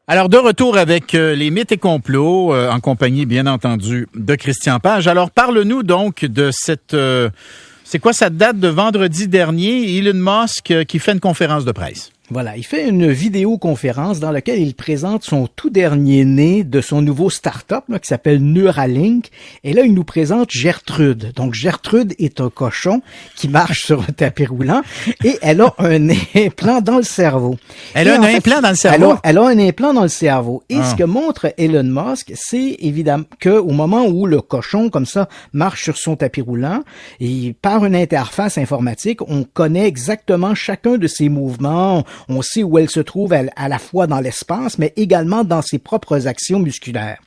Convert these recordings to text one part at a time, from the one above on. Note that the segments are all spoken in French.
Alors, de retour avec les mythes et complots, en compagnie, bien entendu, de Christian Page. Alors, parle-nous donc de cette... c'est quoi, ça date de vendredi dernier, Elon Musk qui fait une conférence de presse. Voilà, il fait une vidéoconférence dans laquelle il présente son tout dernier né de son nouveau start-up là, qui s'appelle Neuralink. Et là, il nous présente Gertrude. Donc, Gertrude est un cochon qui marche sur un tapis roulant et elle a un implant dans le cerveau. Elle a un implant dans le cerveau? Elle a un implant dans le cerveau. Et ce que montre Elon Musk, c'est évidemment qu'au moment où le cochon, comme ça, marche sur son tapis roulant, et par une interface informatique, on connaît exactement chacun de ses mouvements. On sait où elle se trouve à la fois dans l'espace, mais également dans ses propres actions musculaires.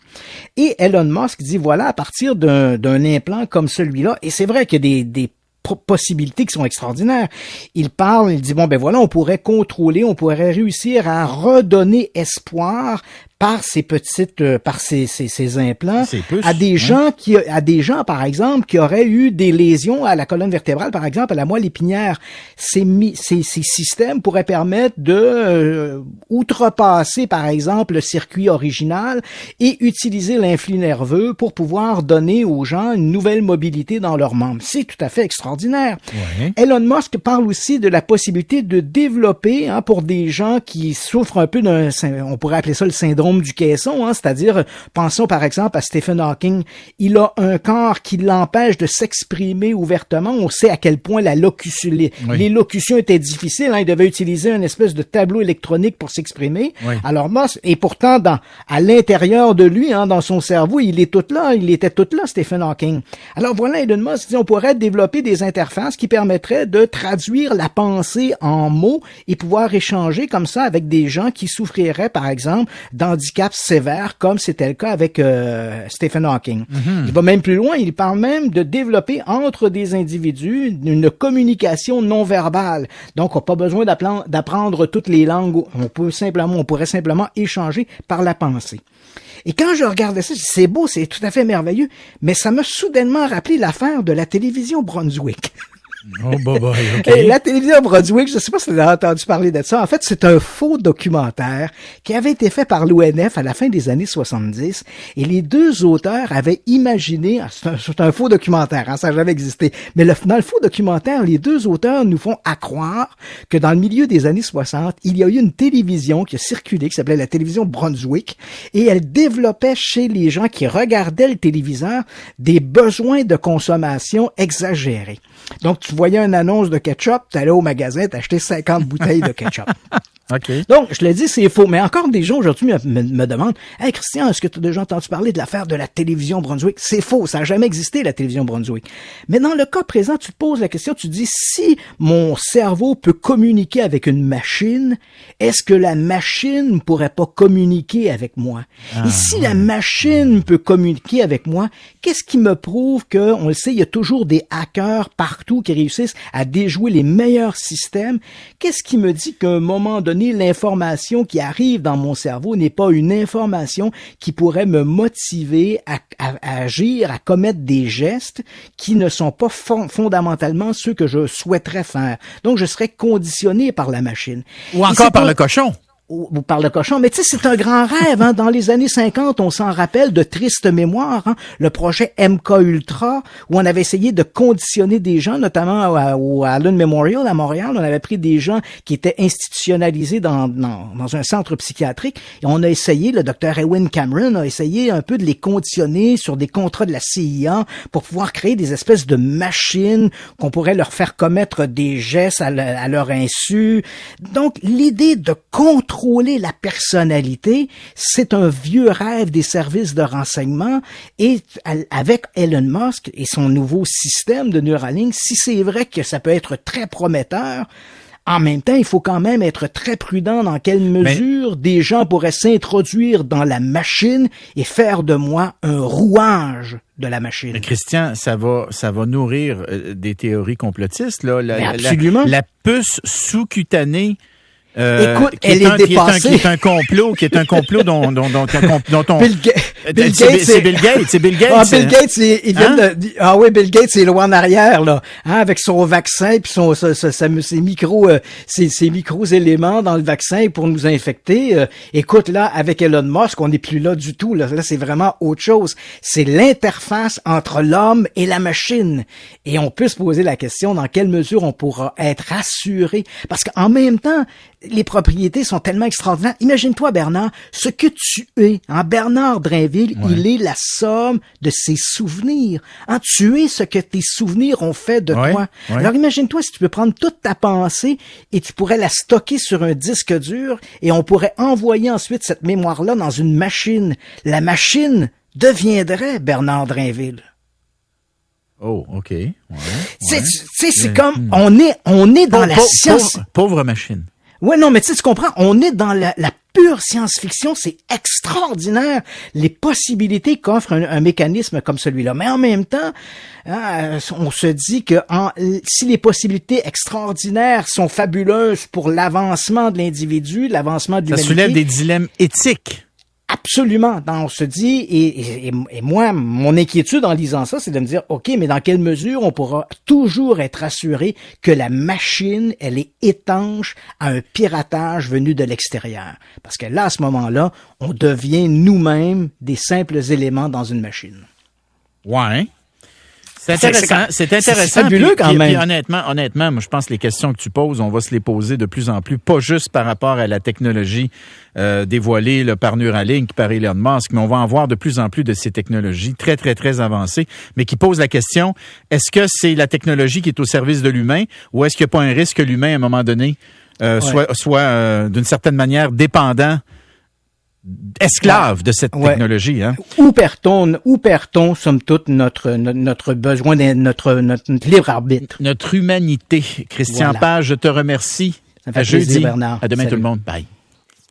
Et Elon Musk dit, voilà, à partir d'un implant comme celui-là, et c'est vrai qu'il y a des possibilités qui sont extraordinaires. Il parle, il dit, bon, ben voilà, on pourrait contrôler, on pourrait réussir à redonner espoir par ces petites, par ces implants, à des gens, par exemple, qui auraient eu des lésions à la colonne vertébrale, par exemple, à la moelle épinière. Ces systèmes pourraient permettre de outrepasser, par exemple, le circuit original et utiliser l'influx nerveux pour pouvoir donner aux gens une nouvelle mobilité dans leurs membres. C'est tout à fait extraordinaire. Ouais. Elon Musk parle aussi de la possibilité de développer, pour des gens qui souffrent un peu on pourrait appeler ça le syndrome du caisson, c'est-à-dire, pensons par exemple à Stephen Hawking, il a un corps qui l'empêche de s'exprimer ouvertement. On sait à quel point l'élocution était difficile, il devait utiliser une espèce de tableau électronique pour s'exprimer. Oui. Alors Musk, et pourtant à l'intérieur de lui, dans son cerveau, il était tout là, Stephen Hawking. Alors voilà, Elon Musk dit, on pourrait développer des interfaces qui permettraient de traduire la pensée en mots et pouvoir échanger comme ça avec des gens qui souffriraient, par exemple, handicap sévère, comme c'était le cas avec Stephen Hawking. Mm-hmm. Il va même plus loin, il parle même de développer entre des individus une communication non verbale. Donc, on n'a pas besoin d'apprendre toutes les langues. On pourrait simplement échanger par la pensée. Et quand je regardais ça, c'est beau, c'est tout à fait merveilleux, mais ça m'a soudainement rappelé l'affaire de la télévision Brunswick. Oh, okay. La télévision Brunswick, je ne sais pas si vous avez entendu parler de ça. En fait, c'est un faux documentaire qui avait été fait par l'ONF à la fin des années 70. Et les deux auteurs avaient imaginé, c'est un faux documentaire, ça n'a jamais existé. Mais dans le faux documentaire, les deux auteurs nous font accroire que dans le milieu des années 60, il y a eu une télévision qui a circulé, qui s'appelait la télévision Brunswick. Et elle développait chez les gens qui regardaient le téléviseur des besoins de consommation exagérés. Donc, tu voyais une annonce de ketchup, tu allais au magasin, t'achetais 50 bouteilles de ketchup. Okay. Donc, je le dis, c'est faux. Mais encore des gens aujourd'hui me demandent, « Hey Christian, est-ce que tu as déjà entendu parler de l'affaire de la télévision Brunswick? » C'est faux, ça n'a jamais existé, la télévision Brunswick. Mais dans le cas présent, tu te poses la question, tu te dis, si mon cerveau peut communiquer avec une machine, est-ce que la machine ne pourrait pas communiquer avec moi? Et si la machine peut communiquer avec moi, qu'est-ce qui me prouve que, on le sait, il y a toujours des hackers partout qui réussissent à déjouer les meilleurs systèmes? Qu'est-ce qui me dit qu'à un moment donné, l'information qui arrive dans mon cerveau n'est pas une information qui pourrait me motiver à agir, à commettre des gestes qui ne sont pas fondamentalement ceux que je souhaiterais faire. Donc, je serais conditionné par la machine. Ou encore par le cochon. Ou par le cochon. Mais tu sais, c'est un grand rêve. Dans les années 50, on s'en rappelle de tristes mémoires. Le projet MK-Ultra, où on avait essayé de conditionner des gens, notamment au Allen Memorial à Montréal. On avait pris des gens qui étaient institutionnalisés dans un centre psychiatrique. Et on a essayé, le docteur Ewen Cameron a essayé un peu de les conditionner sur des contrats de la CIA pour pouvoir créer des espèces de machines qu'on pourrait leur faire commettre des gestes à leur insu. Donc, l'idée de contrôler la personnalité, c'est un vieux rêve des services de renseignement et avec Elon Musk et son nouveau système de Neuralink, si c'est vrai que ça peut être très prometteur, en même temps, il faut quand même être très prudent dans quelle mesure des gens pourraient s'introduire dans la machine et faire de moi un rouage de la machine. Mais Christian, ça va nourrir des théories complotistes, là. Absolument. La puce sous-cutanée. Écoute, elle est dépassée. Qui est un complot dont on... C'est Bill Gates. C'est Bill Gates. Ah, Bill Gates, il vient oui, Bill Gates, il est loin en arrière, là. Avec son vaccin puis ses micros éléments dans le vaccin pour nous infecter. Écoute, là, avec Elon Musk, on n'est plus là du tout, là. Là, c'est vraiment autre chose. C'est l'interface entre l'homme et la machine. Et on peut se poser la question dans quelle mesure on pourra être assuré. Parce qu'en même temps, les propriétés sont tellement extraordinaires. Imagine-toi, Bernard, ce que tu es. Bernard Drainville, il est la somme de ses souvenirs. Tu es ce que tes souvenirs ont fait de toi. Alors imagine-toi si tu peux prendre toute ta pensée et tu pourrais la stocker sur un disque dur et on pourrait envoyer ensuite cette mémoire-là dans une machine. La machine deviendrait Bernard Drainville. Oh, OK. C'est comme, on est dans la science. Pauvre machine. Ouais, non, mais tu comprends, on est dans la pure science-fiction, c'est extraordinaire les possibilités qu'offre un mécanisme comme celui-là. Mais en même temps, on se dit que si les possibilités extraordinaires sont fabuleuses pour l'avancement de l'individu, l'avancement de l'humanité... Ça soulève des dilemmes éthiques. Absolument. Donc, on se dit, et moi, mon inquiétude en lisant ça, c'est de me dire, OK, mais dans quelle mesure on pourra toujours être assuré que la machine, elle est étanche à un piratage venu de l'extérieur? Parce que là, à ce moment-là, on devient nous-mêmes des simples éléments dans une machine. Ouais. C'est intéressant. C'est fabuleux quand même. Puis honnêtement, moi, je pense que les questions que tu poses, on va se les poser de plus en plus, pas juste par rapport à la technologie dévoilée là, par Neuralink, par Elon Musk, mais on va en voir de plus en plus de ces technologies très, très, très avancées, mais qui posent la question, est-ce que c'est la technologie qui est au service de l'humain ou est-ce qu'il n'y a pas un risque que l'humain, à un moment donné, soit d'une certaine manière dépendant, esclave de cette technologie, hein? Où perd-on, somme toute, notre besoin de notre libre arbitre? Notre humanité. Christian Page, je te remercie. Ça me fait plaisir, Bernard. À demain. Salut tout le monde. Bye.